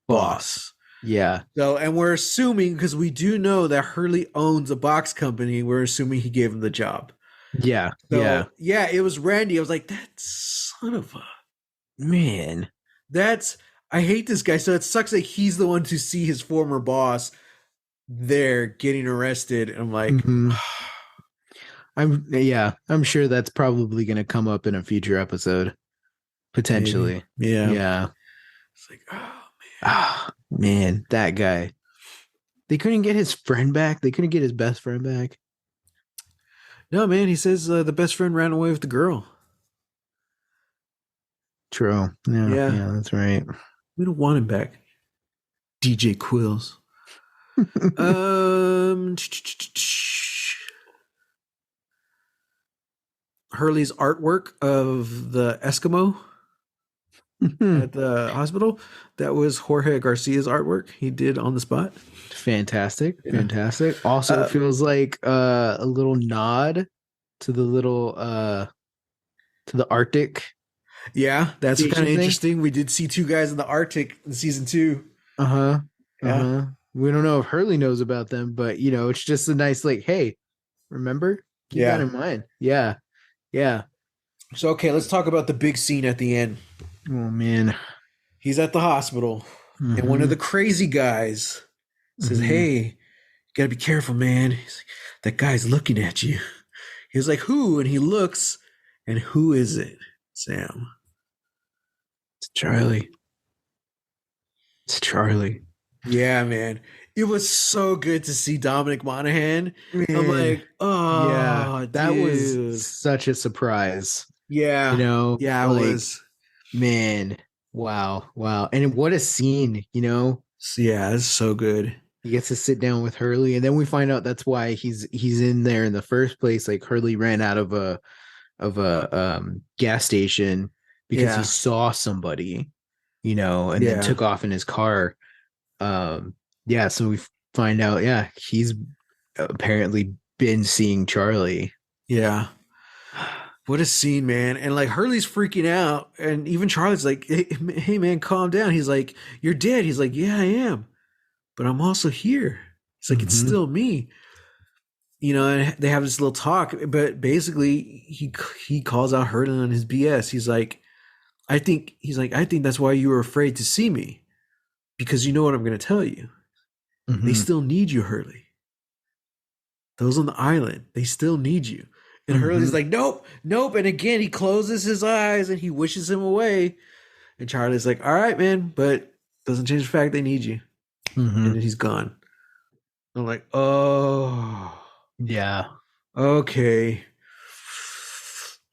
boss. Yeah. So, and we're assuming because we do know that Hurley owns a box company, we're assuming he gave him the job. Yeah. So, Yeah. yeah, it was Randy. I was like, that son of a. Man. That's I hate this guy. So it sucks that he's the one to see his former boss there getting arrested. And I'm like, Mm-hmm. I'm sure that's probably gonna come up in a future episode. maybe. Potentially. Yeah. Yeah. It's like, oh Ah, man, that guy. They couldn't get his friend back. They couldn't get his best friend back. no, man. He says the best friend ran away with the girl. True. Yeah, Yeah. yeah, that's right. We don't want him back. DJ Quills. Um, Hurley's artwork of the Eskimo at the hospital. That was Jorge Garcia's artwork he did on the spot. Fantastic. Yeah. Fantastic. Also feels like a little nod to the little to the Arctic. Yeah, that's Station kind of thing? interesting. We did see two guys in the Arctic in season 2. Uh-huh. Yeah. Uh-huh. We don't know if Hurley knows about them, but it's just a nice like, hey, remember? Keep that in mind. Yeah. Yeah. So okay, let's talk about the big scene at the end. Oh man. He's at the hospital, and one of the crazy guys says, Mhm. "Hey, you gotta be careful, man." He's like, that guy's looking at you. He was like, "Who?" And he looks, And who is it, Sam? It's Charlie. It's Charlie. Yeah, man. It was so good to see Dominic Monaghan. I'm Man. like, Yeah. oh, That was dude. such a surprise. Yeah. Yeah, it Like, was. man, wow, wow. And what a scene, Yeah, it's so good. He gets to sit down with Hurley, and then we find out that's why he's in there in the first place. Like Hurley ran out of a gas station because he Yeah. saw somebody, and then Yeah. took off in his car. Yeah, so we find out, yeah, he's apparently been seeing Charlie. Yeah. What a scene, man. And like Hurley's freaking out. And even Charlie's like, hey, man, calm down. He's like, you're dead. He's like, yeah, I am. But I'm also here. He's like, it's Mm-hmm. still me. And they have this little talk. But basically, he calls out Hurley on his BS. I think that's why you were afraid to see me. Because you know what I'm going to tell you. They Mm-hmm. still need you, Hurley. Those on the island, they still need you. And Mm-hmm. Hurley's like, nope, nope. And again, he closes his eyes and he wishes him away. And Charlie's like, all right, man, but doesn't change the fact they need you. And Mm-hmm. then he's gone. I'm like, oh, Yeah. okay.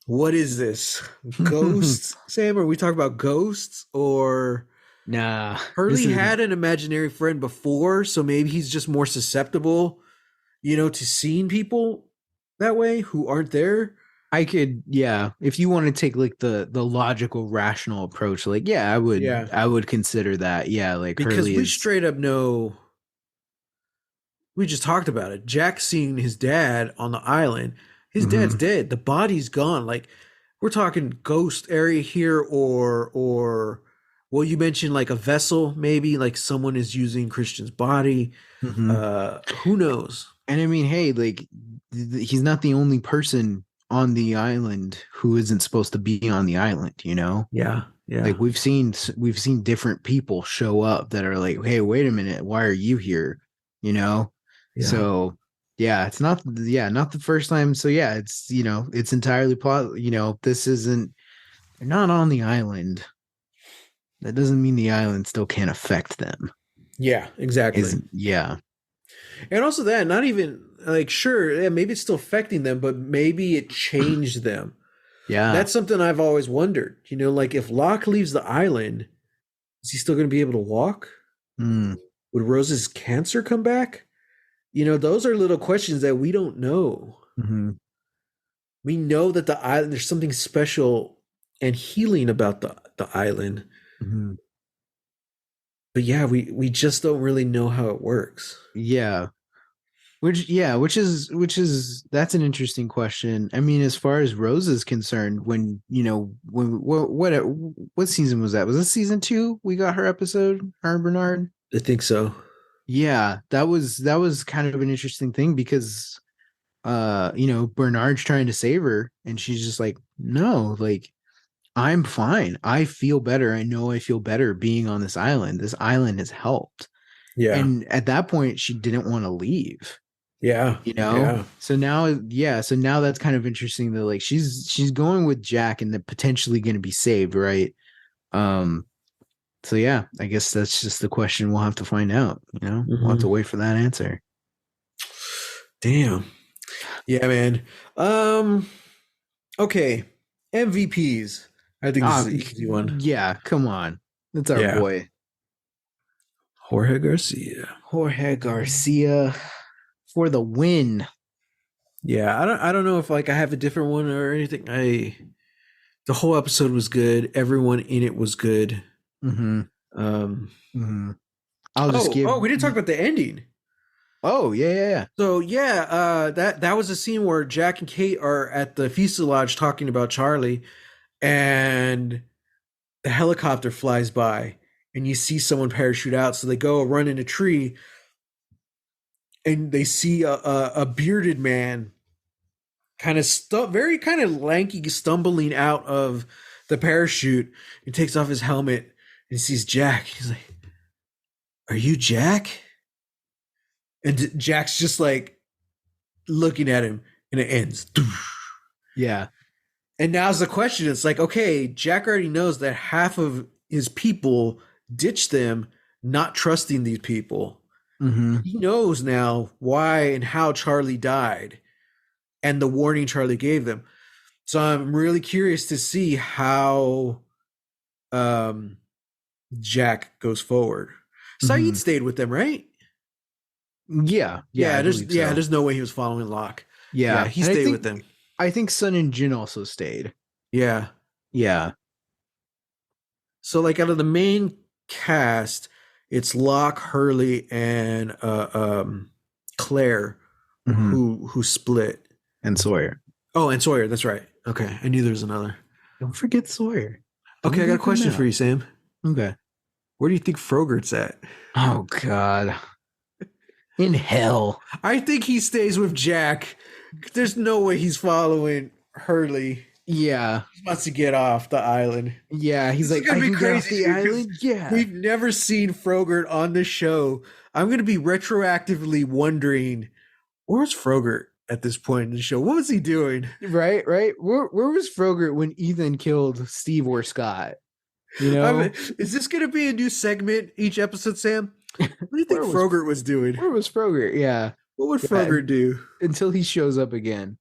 What is this? Ghosts, Sam? Are we talking about ghosts? Or Nah, this Hurley is had an imaginary friend before, so maybe he's just more susceptible, to seeing people that way who aren't there. I could, yeah. If you want to take like the logical, rational approach, like, yeah, I would Yeah. I would consider that. Yeah, like Because Hurley we is. straight up know, we just talked about it. Jack seeing his dad on the island. His dad's Mm-hmm. dead. The body's gone. Like, we're talking ghost area here, or well, you mentioned like a vessel, maybe like someone is using Christian's body. Mm-hmm. Who knows? And I mean, hey, like he's not the only person on the island who isn't supposed to be on the island. Yeah, yeah, Like we've seen different people show up that are like, hey, wait a minute, why are you here? You know? yeah, So yeah, it's not the first time. So yeah, it's entirely plot, this isn't they're not on the island. That doesn't mean the island still can't affect them. yeah, exactly. Isn't yeah. And also that, not even like, sure, yeah, maybe it's still affecting them, but maybe it changed them. Yeah. That's something I've always wondered. Like if Locke leaves the island, is he still going to be able to walk? Mm, Would Rose's cancer come back? Those are little questions that we don't know. hmm We know that the island, there's something special and healing about the island. hmm But yeah, we just don't really know how it works. Yeah. Which is that's an interesting question. I mean, as far as Rose is concerned, what season was that? Was this season 2? We got her episode, her and Bernard. I think so. Yeah, that was kind of an interesting thing because Bernard's trying to save her and she's just like, no, like I'm fine. I feel better. I know I feel better being on this island. This island has helped. Yeah. And at that point, she didn't want to leave. Yeah. Yeah. So now, yeah, so now that's kind of interesting that like she's going with Jack and that potentially going to be saved, right? Um, so yeah, I guess that's just the question we'll have to find out. We'll have to Hmm. wait for that answer. Damn. Yeah, man. Um. Okay. MVPs. I think this is Ah, an easy one. yeah, come on, that's our Yeah. boy Jorge Garcia. Jorge Garcia for the win. Yeah, I don't know if like I have a different one or anything. The whole episode was good. Everyone in it was good. Mm-hmm. Um Mm-hmm. I'll just oh, give. we didn't talk about the ending. Oh yeah, yeah, yeah. So yeah, that was a scene where Jack and Kate are at the fuselage talking about Charlie, and the helicopter flies by, and you see someone parachute out. So they go run in a tree, and they see a bearded man, kind of very kind of lanky, stumbling out of the parachute. He takes off his helmet and sees Jack. He's like, "Are you Jack?" And Jack's just like looking at him, and it ends. Yeah. And now's the question. It's like, okay, Jack already knows that half of his people ditched them, not trusting these people. Mm-hmm. He knows now why and how Charlie died and the warning Charlie gave them. So I'm really curious to see how um, Jack goes forward. Saeed Mm-hmm. stayed with them, right? Yeah, yeah, I believe so. There's no way he was following Locke. Yeah, Yeah, he and stayed with them. I think Sun and Jin also stayed. Yeah. Yeah. So like out of the main cast, it's Locke, Hurley, and Claire Mm-hmm. who split. And Sawyer. Oh, and Sawyer. That's right. Okay, I knew there was another. Don't forget Sawyer. Okay, Don't I got a leave him question for out. you, Sam. Okay. Where do you think Frogert's at? Oh God. In hell. I think he stays with Jack. There's no way he's following Hurley. Yeah. He wants to get off the island. Yeah. He's This is like, gonna I be can get off crazy the because island. Yeah. we've never seen Frogurt on this show. I'm gonna be retroactively wondering where's Frogurt at this point in the show. What was he doing? Right, right. Where was Frogurt when Ethan killed Steve or Scott? You I know? mean, is this gonna be a new segment each episode, Sam? What do you think Where was Frogurt was doing? where was Frogurt? Yeah. What would Yeah. Frogurt do? Until he shows up again.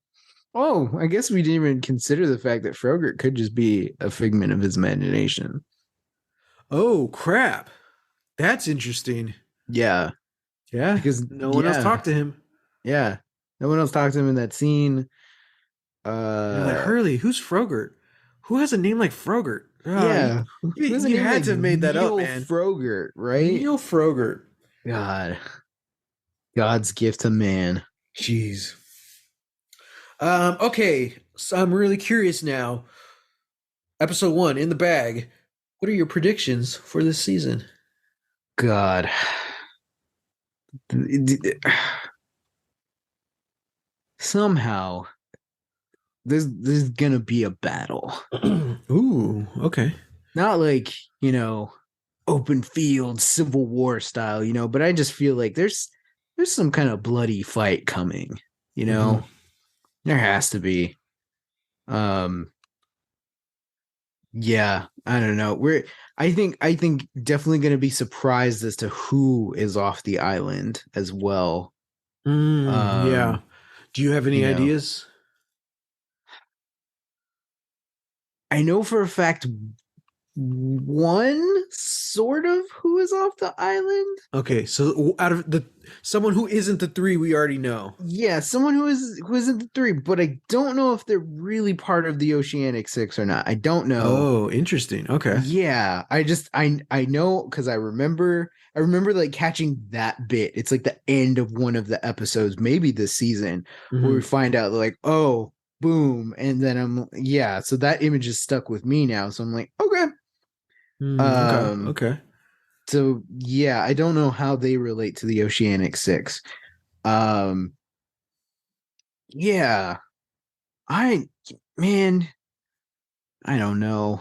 Oh, I guess we didn't even consider the fact that Frogurt could just be a figment of his imagination. Oh crap. That's interesting. Yeah. Yeah. Because No one else talked to him. yeah. No one else talked to him in that scene. You're like, Hurley, who's Frogurt? Who has a name like Frogurt? Oh, Yeah. you had to have made that up, man. Frogurt, right? Neil Frogurt. God. God's gift to man. Jeez. Okay, so I'm really curious now. Episode 1 in the bag. What are your predictions for this season? God. Somehow there's gonna be a battle. Ooh, okay. Not like, open field civil war style, but I just feel like there's some kind of bloody fight coming, Mhm. There has to be. Yeah, I don't know. I think definitely going to be surprised as to who is off the island as well. Yeah. Um, Do you have any you know, ideas? I know for a fact one sort of who is off the island. Okay, so out of the someone who isn't the three we already know. Yeah, someone who isn't the three, but I don't know if they're really part of the Oceanic Six or not. I don't know. Oh, interesting. Okay. Yeah, I know because I remember like catching that bit. It's like the end of one of the episodes, maybe this season, where we Mhm. find out like, oh, boom, and then so that image is stuck with me now. So I'm like, okay. Okay. Um, Okay. so yeah, I don't know how they relate to the Oceanic Six. Um, yeah, I man, I don't know.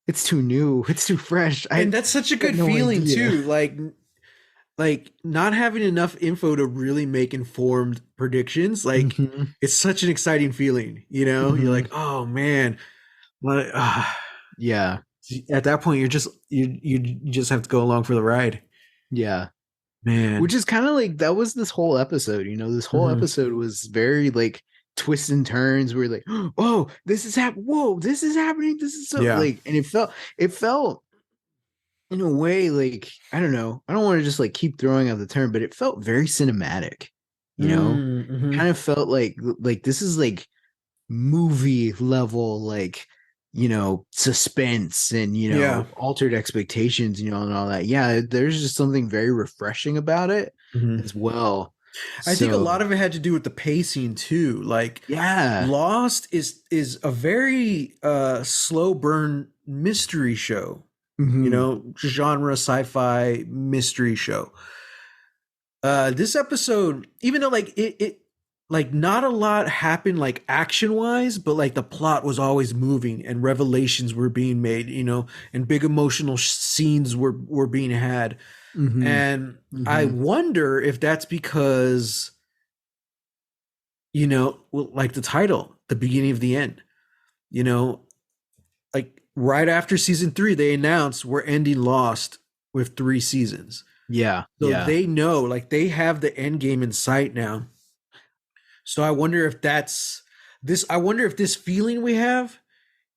It's too new. It's too fresh. And that's such a got good no feeling idea. too. Like not having enough info to really make informed predictions. Like Mhm. it's such an exciting feeling, you know? You're Mhm. like, "Oh man." What Yeah, at that point you just have to go along for the ride. yeah. Man. Which is kind of like that was this whole episode. This whole Mhm. episode was very like twists and turns. Where like, oh, this is happening. Whoa, this is happening. This is so Yeah. like, and it felt in a way like I don't know. I don't want to just like keep throwing out the term, but it felt very cinematic. Mhm. Kind of felt like this is like movie level like suspense and Yeah. altered expectations and all that. Yeah, there's just something very refreshing about it Mhm. as well. I think a So lot of it had to do with the pacing too. Like yeah. Lost is a very slow burn mystery show. You Mhm. know, genre sci-fi mystery show. This episode, even though like it like not a lot happened like action wise, but like the plot was always moving and revelations were being made, you know, and big emotional scenes were being had. Mhm. And I Mhm. wonder if that's because, you know, like the title, the beginning of the end. You know, like right after season 3, they announced we're ending Lost with 3 seasons. Yeah, So yeah. they know, like they have the end game in sight now. So I wonder if that's this. I wonder if this feeling we have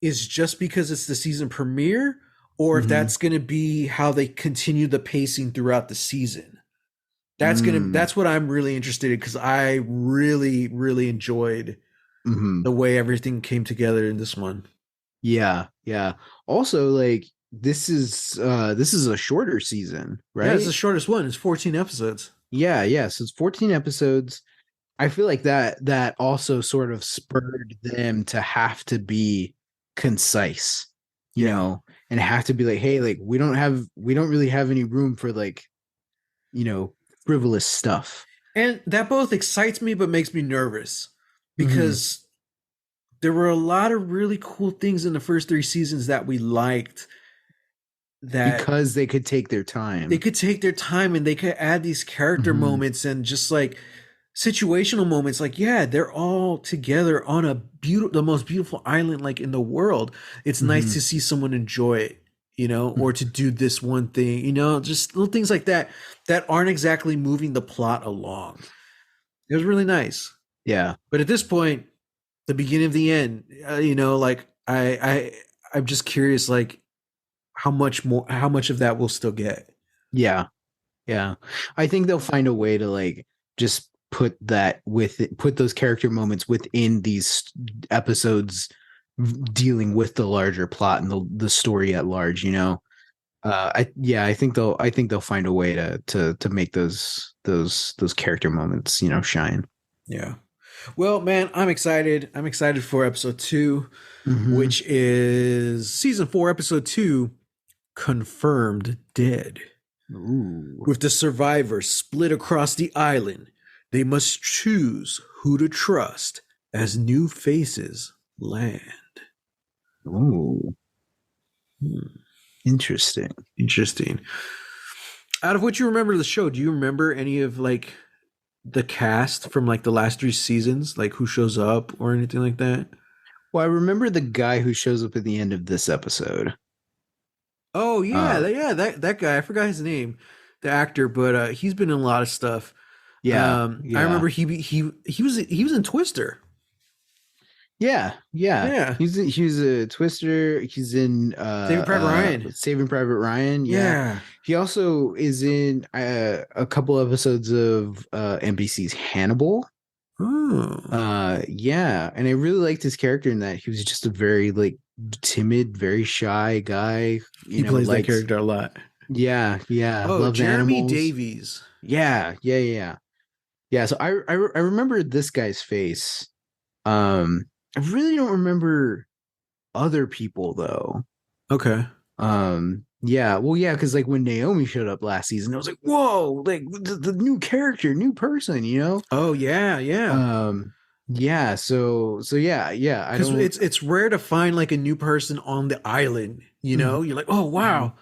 is just because it's the season premiere, or if Mm-hmm. that's going to be how they continue the pacing throughout the season. Mm. That's what I'm really interested in, because I really enjoyed Mm-hmm. the way everything came together in this one. Yeah, yeah. Also, like this is a shorter season, Yeah, it's the right? shortest one. It's 14 episodes. Yeah, yeah. So it's 14 episodes. I feel like that also sort of spurred them to have to be concise, Yeah. and have to be like, hey, like we don't really have any room for like, you know, frivolous stuff. And that both excites me but makes me nervous, Mm-hmm. because there were a lot of really cool things in the first 3 seasons that we liked, that Because they could take their they time. could take their time and they could add these character Mm-hmm. moments and just like situational moments. Like, yeah, they're all together on a beautiful, the most beautiful island like in the world. It's nice Mm-hmm. to see someone enjoy it, or to do this one thing, just little things like that that aren't exactly moving the plot along. It was really nice. Yeah. But at this point, the beginning of the end, like I'm just curious, like how much of that we'll still get. Yeah. Yeah. I think they'll find a way to like just put those character moments within these episodes dealing with the larger plot and the story at large. I think they'll find a way to make those character moments, shine. Yeah. Well, man, I'm excited. I'm excited for episode 2, Mm-hmm. which is season 4, episode 2, Confirmed Dead. Ooh. With the survivors split across the island, they must choose who to trust as new faces land. Ooh. Hmm, Interesting. interesting. Out of what you remember of the show, do you remember any of like the cast from like the last 3 seasons, like who shows up or anything like that? Well, I remember the guy who shows up at the end of this episode. Oh yeah, Uh, that guy. I forgot his name, the actor, but he's been in a lot of stuff. yeah, I yeah. remember he was in Twister. Yeah, yeah. Yeah, He's a Twister. He's in Saving Private Ryan. Saving Private Ryan. Yeah. Yeah. He also is in a couple episodes of NBC's Hannibal. Oh, Yeah, and I really liked his character in that. He was just a very like timid, very shy guy, he plays that likes character a lot. yeah, yeah, Oh, loves Jeremy animals. Davies. Yeah, yeah, yeah. Yeah, yeah, so I remember this guy's face. I really don't remember other people though. Okay. Yeah, well, yeah, because like when Naomi showed up last season, I was like, whoa, like the new character, new person. Oh yeah, yeah. Yeah, so yeah, yeah, I Because don't. it's rare to find like a new person on the island. Mhm, You're like, oh mhm. wow.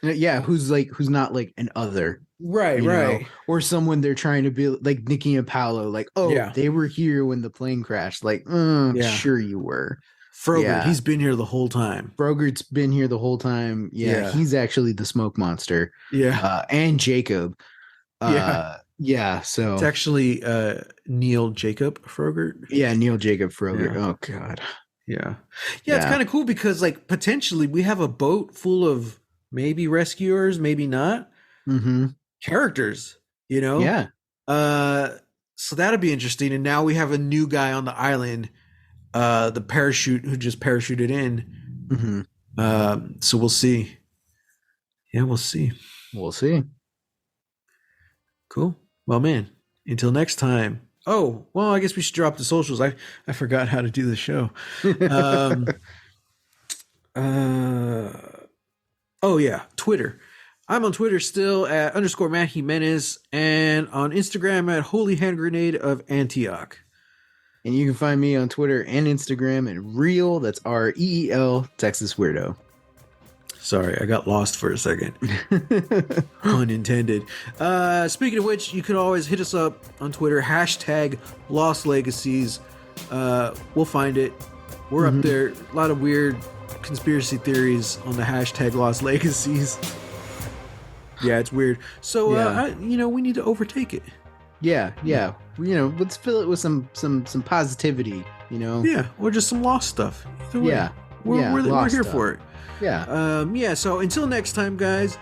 Yeah, who's not like an other, Right, right. or someone they're trying to be like Nikki and Paolo, like, oh, Yeah, they were here when the plane crashed. Like, yeah. sure you were. Frogurt, Yeah, he's been here the whole time. Brogert's been here the whole time. Yeah, Yeah, he's actually the smoke monster. yeah, And Jacob. yeah. Yeah, It's so actually Neil Jacob Frogurt. yeah, Neil Jacob Froger. Yeah, Oh God. yeah, yeah. It's Yeah. kind of cool because like potentially we have a boat full of maybe rescuers, maybe not Mm-hmm. characters. You know, Yeah. uh, so that'll be interesting. And now we have a new guy on the island, the parachute who just parachuted in. Mm-hmm. So we'll see. Yeah, we'll see. We'll see. Cool. Well, man, until next time. Oh, well, I guess we should drop the socials. I forgot how to do the show. Um, uh, oh, yeah, Twitter. I'm on Twitter still at _ Matt Jimenez and on Instagram at Holy Hand Grenade of Antioch. And you can find me on Twitter and Instagram at Real, that's REEL, Texas Weirdo. Sorry, I got lost for a second. Pun intended. Speaking of which, you can always hit us up on Twitter, hashtag Lost Legacies. We'll find it. We're up there. A lot of weird conspiracy theories on the hashtag Lost Legacies. Yeah, it's weird. So, we need to overtake it. Yeah. Let's fill it with some positivity. Yeah, or just some lost stuff. Either way. Yeah, we're here stuff. for it. Yeah. So until next time, guys,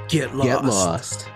get lost. Get lost.